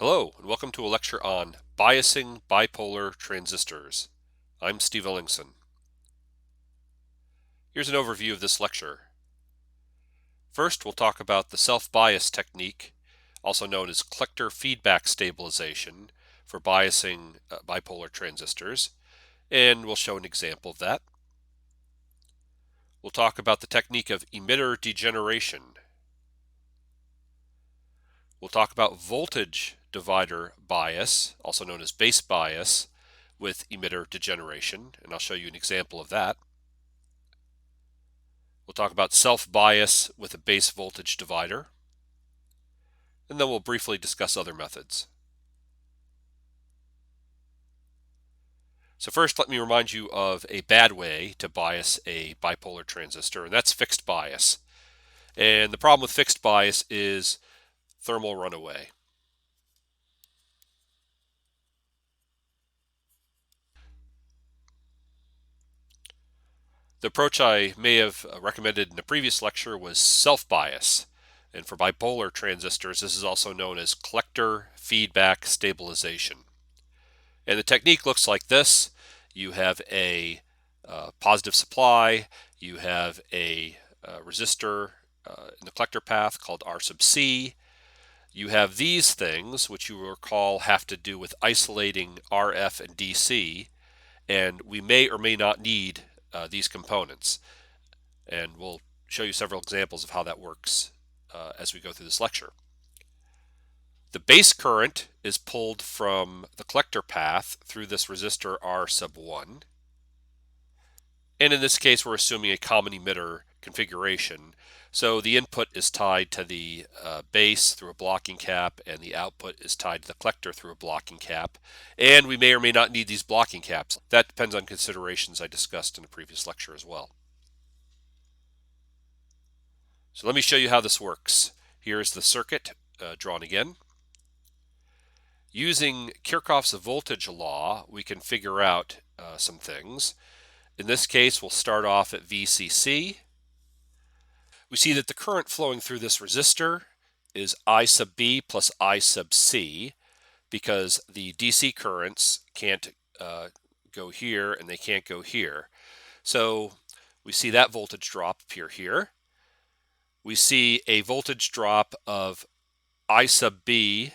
Hello, and welcome to a lecture on biasing bipolar transistors. I'm Steve Ellingson. Here's an overview of this lecture. First, we'll talk about the self-bias technique, also known as collector feedback stabilization, for biasing bipolar transistors, and we'll show an example of that. We'll talk about the technique of emitter degeneration. We'll talk about voltage divider bias, also known as base bias, with emitter degeneration, and I'll show you an example of that. We'll talk about self-bias with a base voltage divider, and then we'll briefly discuss other methods. So first, let me remind you of a bad way to bias a bipolar transistor, and that's fixed bias. And the problem with fixed bias is thermal runaway. The approach I may have recommended in a previous lecture was self-bias. And for bipolar transistors, this is also known as collector feedback stabilization. And the technique looks like this. You have a positive supply, you have a resistor in the collector path called R sub C. You have these things, which you will recall have to do with isolating RF and DC, and we may or may not need these components. And we'll show you several examples of how that works as we go through this lecture. The base current is pulled from the collector path through this resistor R sub 1. And in this case, we're assuming a common emitter configuration. So the input is tied to the base through a blocking cap, and the output is tied to the collector through a blocking cap. And we may or may not need these blocking caps. That depends on considerations I discussed in a previous lecture as well. So let me show you how this works. Here's the circuit drawn again. Using Kirchhoff's voltage law, we can figure out some things. In this case, we'll start off at VCC. We see that the current flowing through this resistor is I sub B plus I sub C, because the DC currents can't go here and they can't go here. So we see that voltage drop appear here. We see a voltage drop of I sub B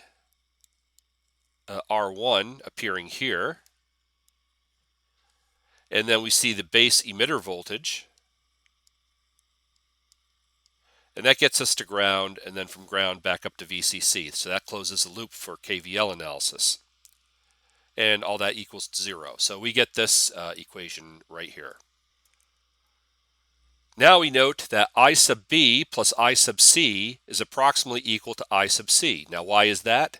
R1 appearing here. And then we see the base emitter voltage. And that gets us to ground, and then from ground back up to VCC. So that closes the loop for KVL analysis. And all that equals 0. So we get this equation right here. Now we note that I sub B plus I sub C is approximately equal to I sub C. Now why is that?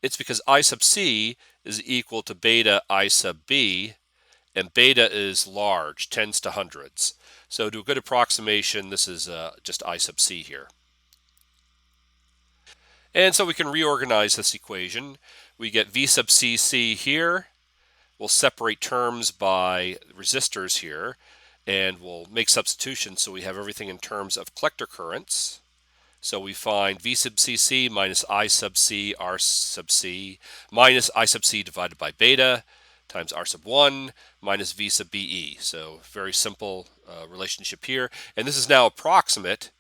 It's because I sub C is equal to beta I sub B, and beta is large, tens to hundreds. So to a good approximation, this is just I sub C here. And so we can reorganize this equation. We get V sub CC here. We'll separate terms by resistors here, and we'll make substitutions so we have everything in terms of collector currents. So we find V sub CC minus I sub C, R sub C, minus I sub C divided by beta, times R sub 1 minus V sub BE. So very simple relationship here. And this is now approximate.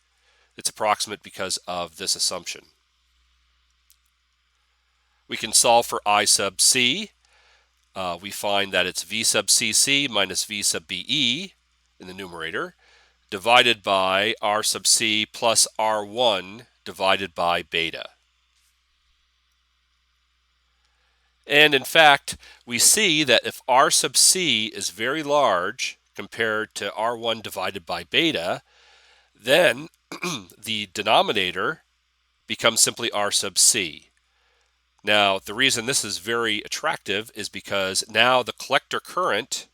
It's approximate because of this assumption. We can solve for I sub C. We find that it's V sub CC minus V sub BE in the numerator, divided by R sub C plus R1 divided by beta. And in fact, we see that if R sub C is very large compared to R1 divided by beta, then the denominator becomes simply R sub C. Now, the reason this is very attractive is because now the collector current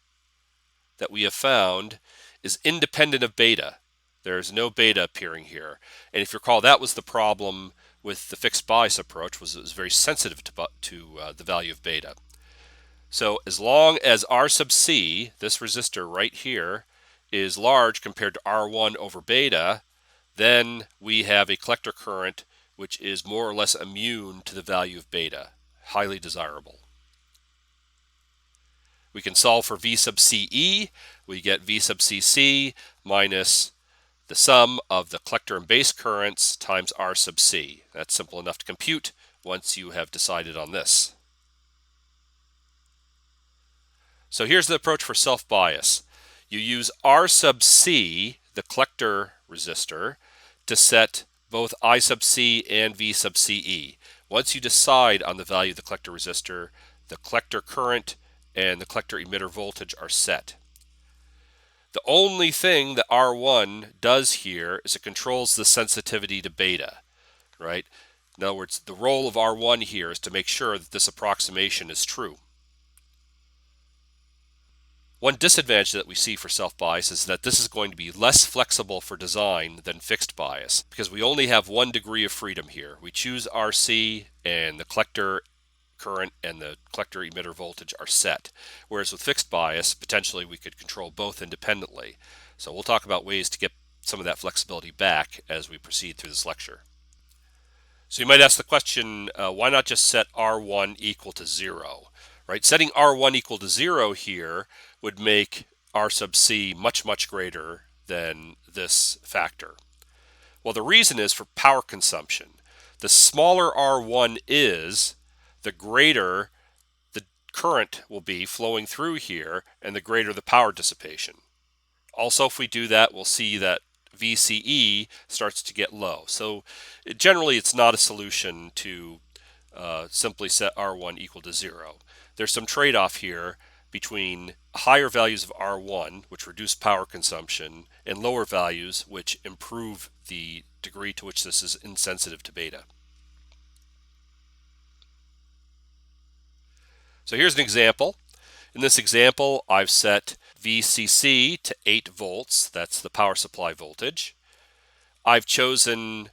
that we have found is independent of beta. There's no beta appearing here. And if you recall, that was the problem with the fixed bias approach, was it was very sensitive to the value of beta. So as long as R sub C, this resistor right here, is large compared to R1 over beta, then we have a collector current which is more or less immune to the value of beta, highly desirable. We can solve for V sub CE. We get V sub CC minus the sum of the collector and base currents times R sub C. That's simple enough to compute once you have decided on this. So here's the approach for self-bias. You use R sub C, the collector resistor, to set both I sub C and V sub CE. Once you decide on the value of the collector resistor, the collector current and the collector emitter voltage are set. The only thing that R1 does here is it controls the sensitivity to beta, right? In other words, the role of R1 here is to make sure that this approximation is true. One disadvantage that we see for self-bias is that this is going to be less flexible for design than fixed bias because we only have 1 degree of freedom here. We choose RC and the collector current and the collector emitter voltage are set. Whereas with fixed bias, potentially we could control both independently. So we'll talk about ways to get some of that flexibility back as we proceed through this lecture. So you might ask the question, why not just set R1 equal to 0? Right? Setting R1 equal to 0 here would make R sub C much, much greater than this factor. Well, the reason is for power consumption. The smaller R1 is, the greater the current will be flowing through here and the greater the power dissipation. Also, if we do that, we'll see that VCE starts to get low. So generally, it's not a solution to simply set R1 equal to 0. There's some trade-off here between higher values of R1, which reduce power consumption, and lower values, which improve the degree to which this is insensitive to beta. So here's an example. In this example, I've set VCC to 8 volts. That's the power supply voltage. I've chosen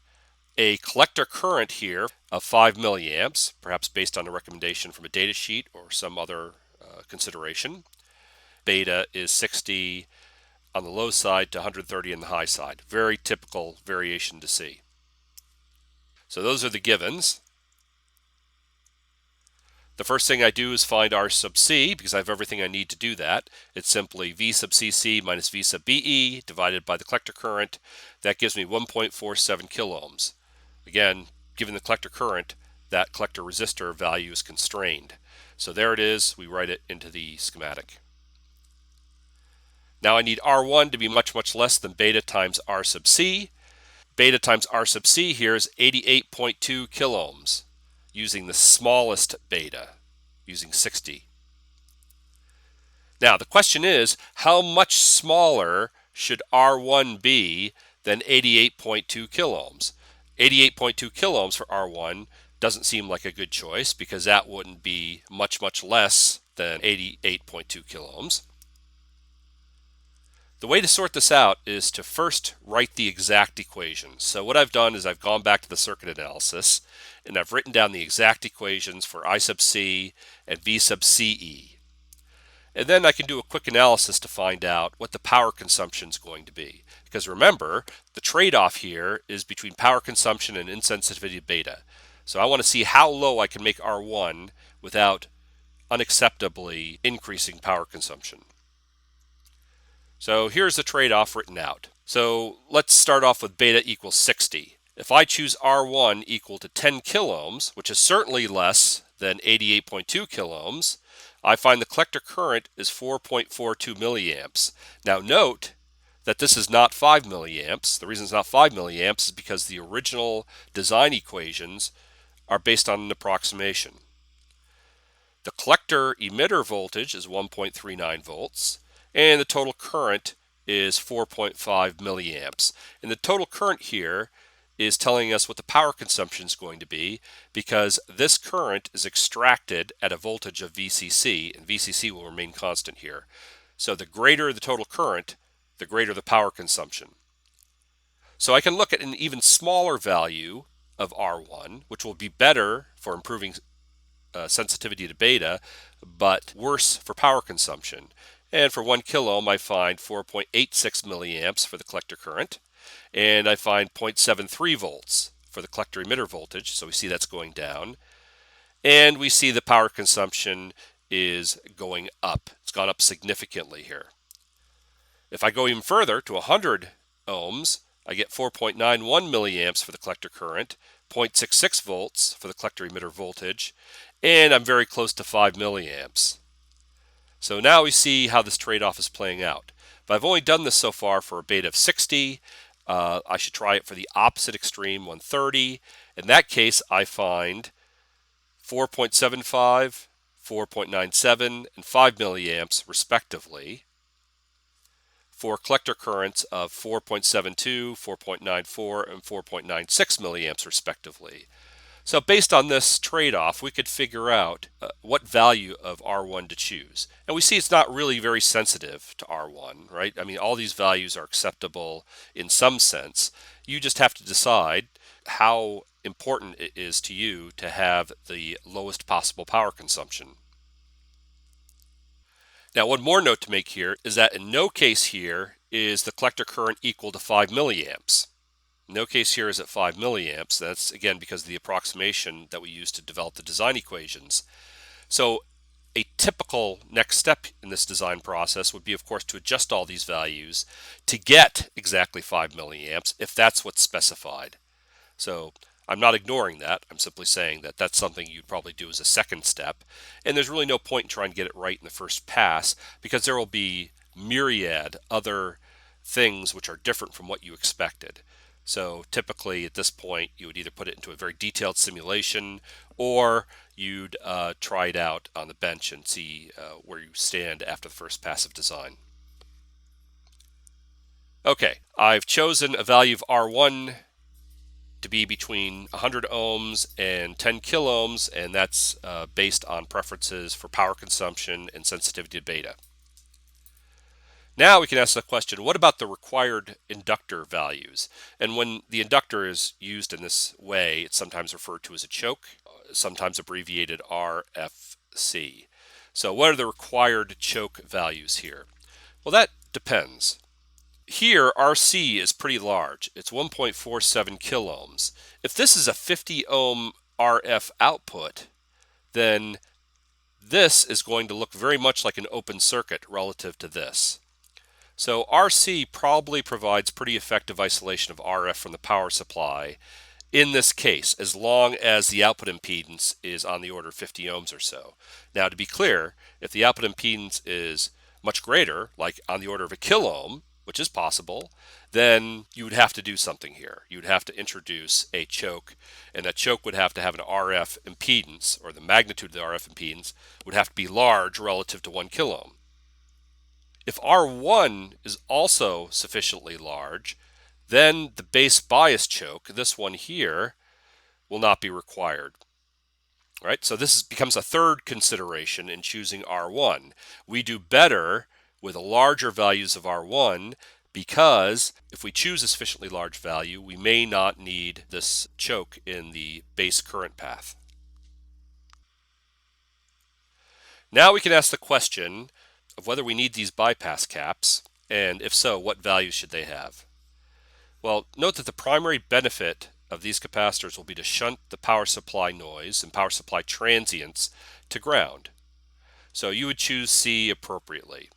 a collector current here of 5 milliamps, perhaps based on a recommendation from a data sheet or some other consideration. Beta is 60 on the low side to 130 on the high side. Very typical variation to see. So those are the givens. The first thing I do is find R sub C because I have everything I need to do that. It's simply V sub CC minus V sub BE divided by the collector current. That gives me 1.47 kiloohms. Again, given the collector current, that collector resistor value is constrained. So there it is. We write it into the schematic. Now I need R1 to be much, much less than beta times R sub C. Beta times R sub C here is 88.2 kiloohms, using the smallest beta, using 60. Now the question is, how much smaller should R1 be than 88.2 kiloohms? 88.2 kiloohms for R1 doesn't seem like a good choice because that wouldn't be much, much less than 88.2 kiloohms. The way to sort this out is to first write the exact equations. So what I've done is I've gone back to the circuit analysis and I've written down the exact equations for I sub C and V sub CE. And then I can do a quick analysis to find out what the power consumption is going to be. Because remember, the trade-off here is between power consumption and insensitivity to beta. So I want to see how low I can make R1 without unacceptably increasing power consumption. So here's the trade-off written out. So let's start off with beta equals 60. If I choose R1 equal to 10 kiloohms, which is certainly less than 88.2 kiloohms, I find the collector current is 4.42 milliamps. Now note that this is not 5 milliamps. The reason it's not 5 milliamps is because the original design equations are based on an approximation. The collector emitter voltage is 1.39 volts. And the total current is 4.5 milliamps. And the total current here is telling us what the power consumption is going to be because this current is extracted at a voltage of VCC, and VCC will remain constant here. So the greater the total current, the greater the power consumption. So I can look at an even smaller value of R1, which will be better for improving sensitivity to beta, but worse for power consumption. And for 1 kiloohm, I find 4.86 milliamps for the collector current, and I find 0.73 volts for the collector emitter voltage, so we see that's going down. And we see the power consumption is going up. It's gone up significantly here. If I go even further to 100 ohms, I get 4.91 milliamps for the collector current, 0.66 volts for the collector emitter voltage, and I'm very close to 5 milliamps. So now we see how this trade-off is playing out. But I've only done this so far for a beta of 60. I should try it for the opposite extreme, 130. In that case, I find 4.75, 4.97, and 5 milliamps respectively for collector currents of 4.72, 4.94, and 4.96 milliamps respectively. So based on this trade-off, we could figure out what value of R1 to choose. And we see it's not really very sensitive to R1, right? I mean, all these values are acceptable in some sense. You just have to decide how important it is to you to have the lowest possible power consumption. Now, one more note to make here is that in no case here is the collector current equal to 5 milliamps. No case here is at 5 milliamps. That's, again, because of the approximation that we used to develop the design equations. So a typical next step in this design process would be, of course, to adjust all these values to get exactly 5 milliamps if that's what's specified. So I'm not ignoring that. I'm simply saying that that's something you'd probably do as a second step. And there's really no point in trying to get it right in the first pass because there will be myriad other things which are different from what you expected. So typically at this point, you would either put it into a very detailed simulation or you'd try it out on the bench and see where you stand after the first pass of design. Okay, I've chosen a value of R1 to be between 100 ohms and 10 kiloohms, and that's based on preferences for power consumption and sensitivity to beta. Now we can ask the question, what about the required inductor values? And when the inductor is used in this way, it's sometimes referred to as a choke, sometimes abbreviated RFC. So what are the required choke values here? Well, that depends. Here, RC is pretty large. It's 1.47 kiloohms. If this is a 50 ohm RF output, then this is going to look very much like an open circuit relative to this. So RC probably provides pretty effective isolation of RF from the power supply in this case, as long as the output impedance is on the order of 50 ohms or so. Now, to be clear, if the output impedance is much greater, like on the order of a kiloohm, which is possible, then you would have to do something here. You would have to introduce a choke, and that choke would have to have an RF impedance, or the magnitude of the RF impedance would have to be large relative to 1 kiloohm. If R1 is also sufficiently large, then the base bias choke, this one here, will not be required. Right? So this becomes a third consideration in choosing R1. We do better with larger values of R1 because if we choose a sufficiently large value, we may not need this choke in the base current path. Now we can ask the question of whether we need these bypass caps, and if so, what values should they have? Well, note that the primary benefit of these capacitors will be to shunt the power supply noise and power supply transients to ground. So you would choose C appropriately.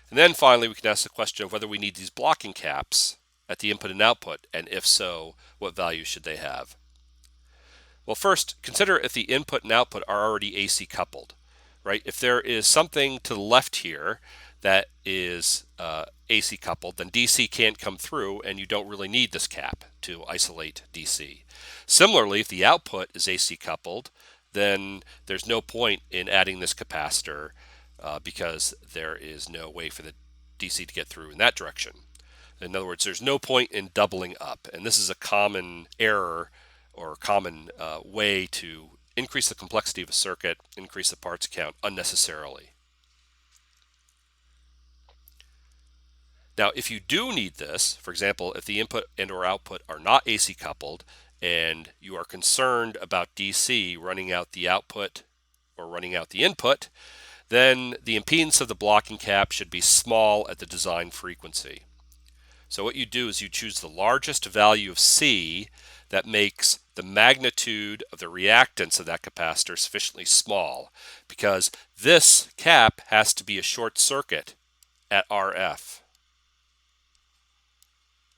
And then finally, we can ask the question of whether we need these blocking caps at the input and output, and if so, what values should they have? Well, first, consider if the input and output are already AC coupled, right? If there is something to the left here that is AC coupled, then DC can't come through and you don't really need this cap to isolate DC. Similarly, if the output is AC coupled, then there's no point in adding this capacitor because there is no way for the DC to get through in that direction. In other words, there's no point in doubling up, and this is a common error or common way to increase the complexity of a circuit, increase the parts count unnecessarily. Now, if you do need this, for example, if the input and or output are not AC coupled and you are concerned about DC running out the output or running out the input, then the impedance of the blocking cap should be small at the design frequency. So what you do is you choose the largest value of C that makes the magnitude of the reactance of that capacitor sufficiently small, because this cap has to be a short circuit at RF.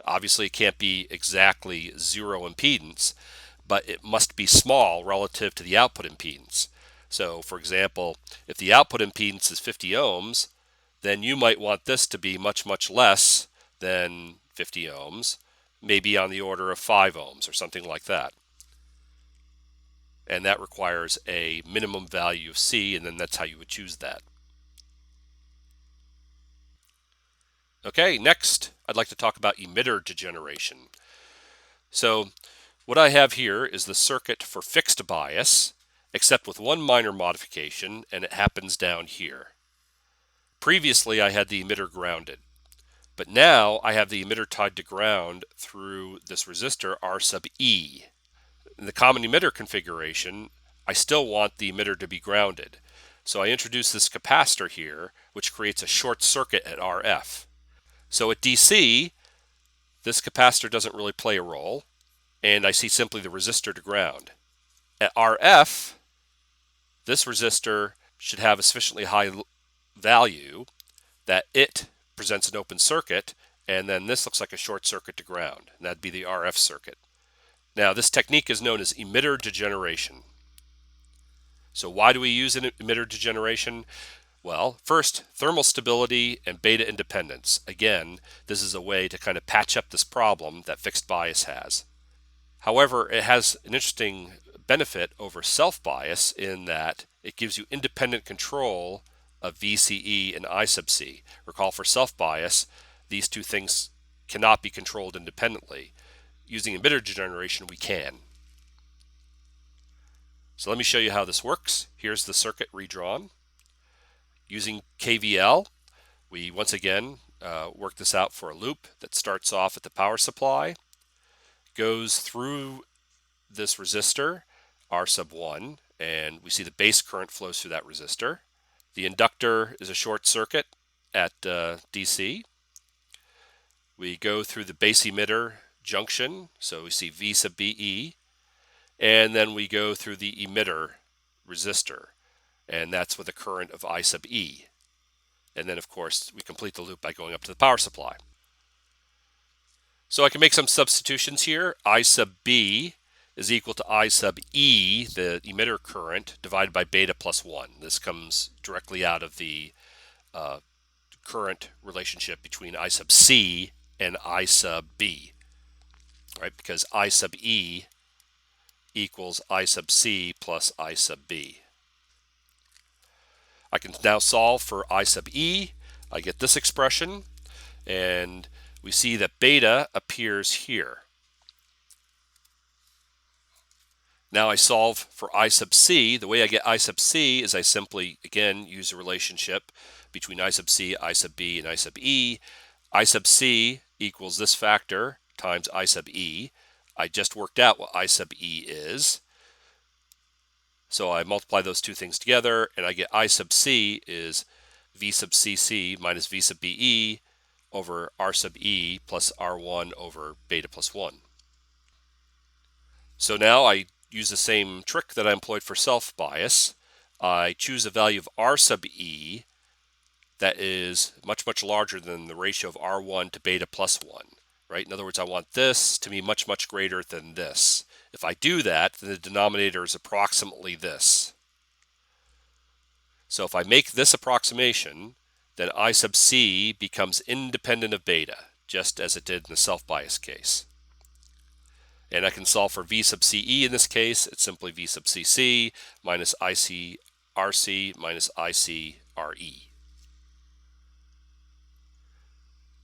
Obviously, it can't be exactly zero impedance, but it must be small relative to the output impedance. So, for example, if the output impedance is 50 ohms, then you might want this to be much, much less than 50 ohms, maybe on the order of 5 ohms or something like that. And that requires a minimum value of C, and then that's how you would choose that. Okay, next, I'd like to talk about emitter degeneration. So what I have here is the circuit for fixed bias, except with one minor modification, and it happens down here. Previously, I had the emitter grounded, but now I have the emitter tied to ground through this resistor R sub E. In the common emitter configuration, I still want the emitter to be grounded. So I introduce this capacitor here, which creates a short circuit at RF. So at DC, this capacitor doesn't really play a role, and I see simply the resistor to ground. At RF, this resistor should have a sufficiently high value that it presents an open circuit, and then this looks like a short circuit to ground, and that'd be the RF circuit. Now, this technique is known as emitter degeneration. So why do we use an emitter degeneration? Well, first, thermal stability and beta independence. Again, this is a way to kind of patch up this problem that fixed bias has. However, it has an interesting benefit over self-bias in that it gives you independent control of VCE and I sub C. Recall, for self-bias, these two things cannot be controlled independently. Using emitter degeneration, we can. So let me show you how this works. Here's the circuit redrawn. Using KVL, we once again work this out for a loop that starts off at the power supply, goes through this resistor, R sub 1, and we see the base current flows through that resistor. The inductor is a short circuit at DC. We go through the base emitter junction, so we see V sub BE, and then we go through the emitter resistor, and that's with a current of I sub E. And then, of course, we complete the loop by going up to the power supply. So I can make some substitutions here. I sub B is equal to I sub E, the emitter current, divided by beta plus 1. This comes directly out of the current relationship between I sub C and I sub B, right? Because I sub E equals I sub C plus I sub B. I can now solve for I sub E. I get this expression, and we see that beta appears here. Now I solve for I sub C. The way I get I sub C is I simply, again, use a relationship between I sub C, I sub B, and I sub E. I sub C equals this factor times I sub E. I just worked out what I sub E is. So I multiply those two things together, and I get I sub C is V sub CC minus V sub BE over R sub E plus R1 over beta plus 1. So now I use the same trick that I employed for self-bias. I choose a value of R sub E that is much, much larger than the ratio of R1 to beta plus 1. Right? In other words, I want this to be much, much greater than this. If I do that, then the denominator is approximately this. So if I make this approximation, then I sub C becomes independent of beta, just as it did in the self-bias case. And I can solve for V sub CE in this case. It's simply V sub CC minus IC RC minus IC RE.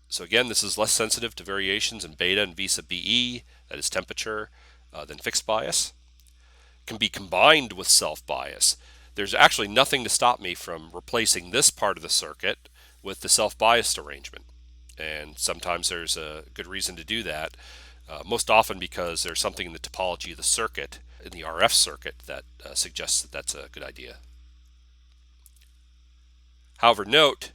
So again, this is less sensitive to variations in beta and V sub BE, that is temperature, than fixed bias. It can be combined with self-bias. There's actually nothing to stop me from replacing this part of the circuit with the self-biased arrangement. And sometimes there's a good reason to do that, most often because there's something in the topology of the circuit, in the RF circuit, that suggests that that's a good idea. However, note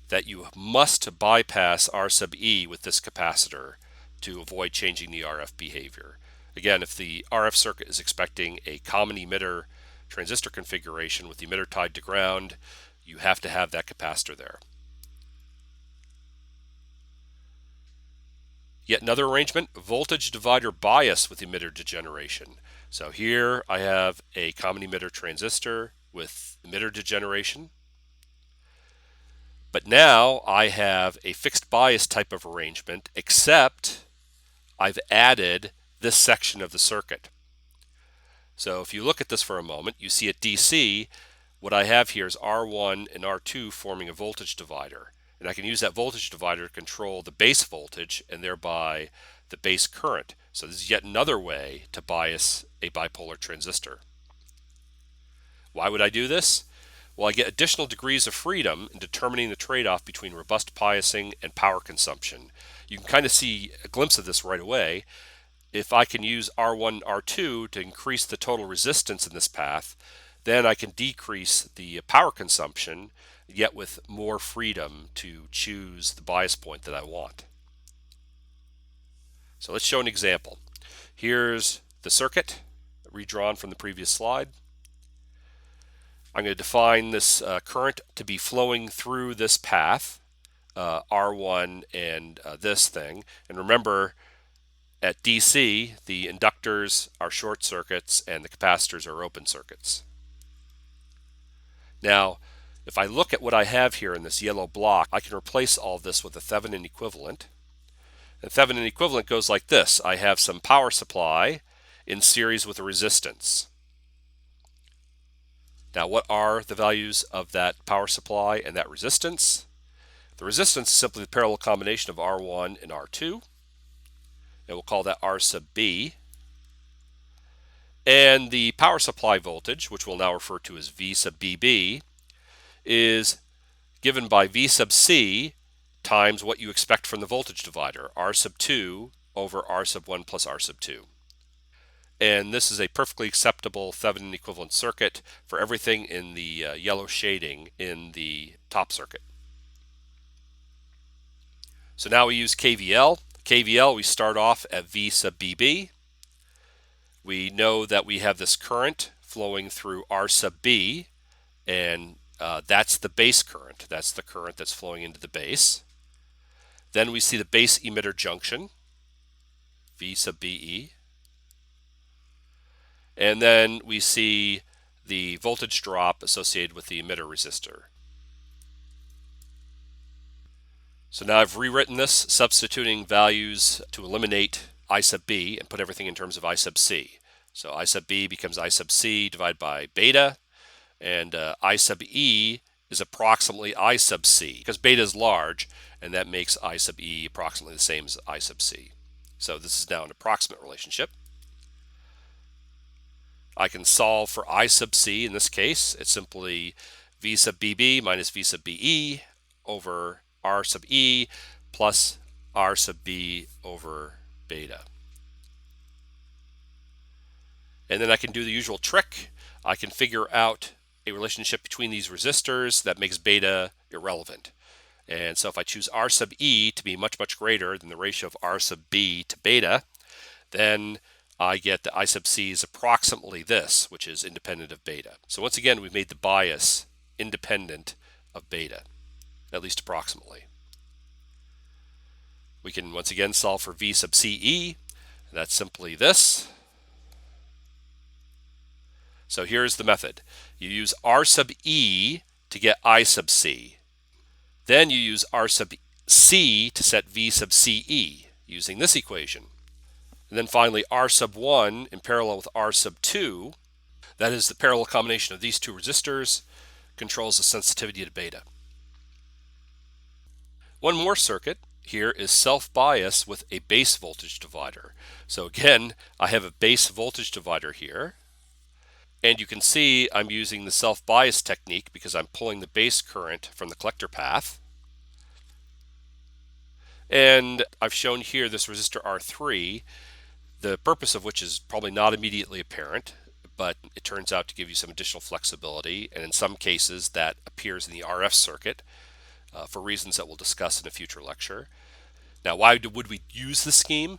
that you must bypass R sub E with this capacitor to avoid changing the RF behavior. Again, if the RF circuit is expecting a common emitter transistor configuration with the emitter tied to ground, you have to have that capacitor there. Yet another arrangement, voltage divider bias with emitter degeneration. So here I have a common emitter transistor with emitter degeneration. But now I have a fixed bias type of arrangement, except I've added this section of the circuit. So if you look at this for a moment, you see at DC, what I have here is R1 and R2 forming a voltage divider. And I can use that voltage divider to control the base voltage and thereby the base current. So this is yet another way to bias a bipolar transistor. Why would I do this? Well, I get additional degrees of freedom in determining the trade-off between robust biasing and power consumption. You can kind of see a glimpse of this right away. If I can use R1, R2 to increase the total resistance in this path, then I can decrease the power consumption, yet with more freedom to choose the bias point that I want. So let's show an example. Here's the circuit redrawn from the previous slide. I'm going to define this current to be flowing through this path, R1 and this thing. And remember, at DC, the inductors are short circuits and the capacitors are open circuits. Now, if I look at what I have here in this yellow block, I can replace all of this with a Thevenin equivalent. And Thevenin equivalent goes like this. I have some power supply in series with a resistance. Now, what are the values of that power supply and that resistance? The resistance is simply the parallel combination of R1 and R2. And we'll call that R sub B. And the power supply voltage, which we'll now refer to as V sub BB, is given by V sub C times what you expect from the voltage divider, R sub 2 over R sub 1 plus R sub 2. And this is a perfectly acceptable Thevenin equivalent circuit for everything in the yellow shading in the top circuit. So now we use KVL. KVL, we start off at V sub BB. We know that we have this current flowing through R sub B, and that's the base current. That's the current that's flowing into the base. Then we see the base emitter junction, V sub BE. And then we see the voltage drop associated with the emitter resistor. So now I've rewritten this, substituting values to eliminate I sub B and put everything in terms of I sub C. So I sub B becomes I sub C divided by beta, and I sub E is approximately I sub C, because beta is large, and that makes I sub E approximately the same as I sub C. So this is now an approximate relationship. I can solve for I sub C in this case. It's simply V sub BB minus V sub BE over R sub E plus R sub B over beta. And then I can do the usual trick. I can figure out a relationship between these resistors that makes beta irrelevant. And so if I choose R sub E to be much, much greater than the ratio of R sub B to beta, then I get that I sub C is approximately this, which is independent of beta. So once again, we've made the bias independent of beta, at least approximately. We can once again solve for V sub CE. That's simply this. So here's the method. You use R sub E to get I sub C. Then you use R sub C to set V sub CE using this equation. And then finally R sub 1 in parallel with R sub 2, that is the parallel combination of these two resistors, controls the sensitivity to beta. One more circuit here is self-bias with a base voltage divider. So again, I have a base voltage divider here. And you can see I'm using the self-bias technique because I'm pulling the base current from the collector path. And I've shown here this resistor R3, the purpose of which is probably not immediately apparent, but it turns out to give you some additional flexibility, and in some cases that appears in the RF circuit. for reasons that we'll discuss in a future lecture. Now, why would we use the scheme?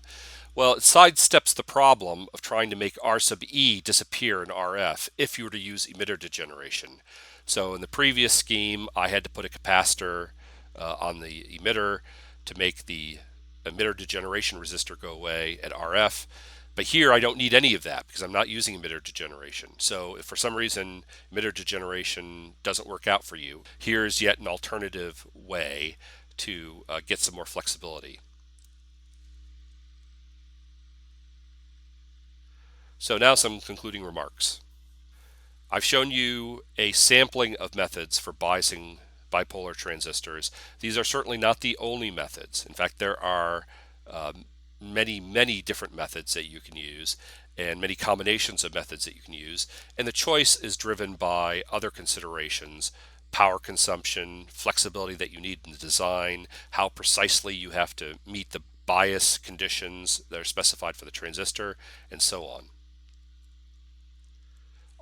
Well, it sidesteps the problem of trying to make R sub E disappear in RF if you were to use emitter degeneration. So in the previous scheme, I had to put a capacitor on the emitter to make the emitter degeneration resistor go away at RF. But here I don't need any of that because I'm not using emitter degeneration. So if for some reason emitter degeneration doesn't work out for you, here's yet an alternative way to get some more flexibility. So now some concluding remarks. I've shown you a sampling of methods for biasing bipolar transistors. These are certainly not the only methods. In fact, there are many different methods that you can use and many combinations of methods that you can use. And the choice is driven by other considerations: power consumption, flexibility that you need in the design, how precisely you have to meet the bias conditions that are specified for the transistor, and so on.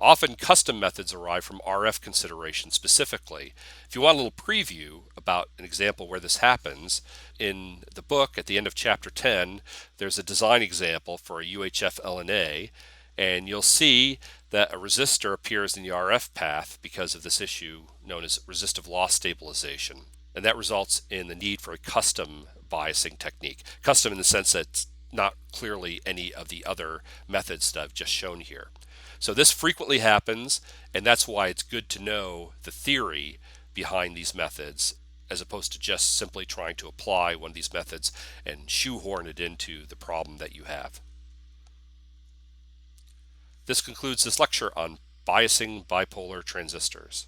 Often custom methods arrive from RF considerations specifically. If you want a little preview about an example where this happens, in the book at the end of chapter 10, there's a design example for a UHF LNA, and you'll see that a resistor appears in the RF path because of this issue known as resistive loss stabilization. And that results in the need for a custom biasing technique. Custom in the sense that it's not clearly any of the other methods that I've just shown here. So this frequently happens, and that's why it's good to know the theory behind these methods as opposed to just simply trying to apply one of these methods and shoehorn it into the problem that you have. This concludes this lecture on biasing bipolar transistors.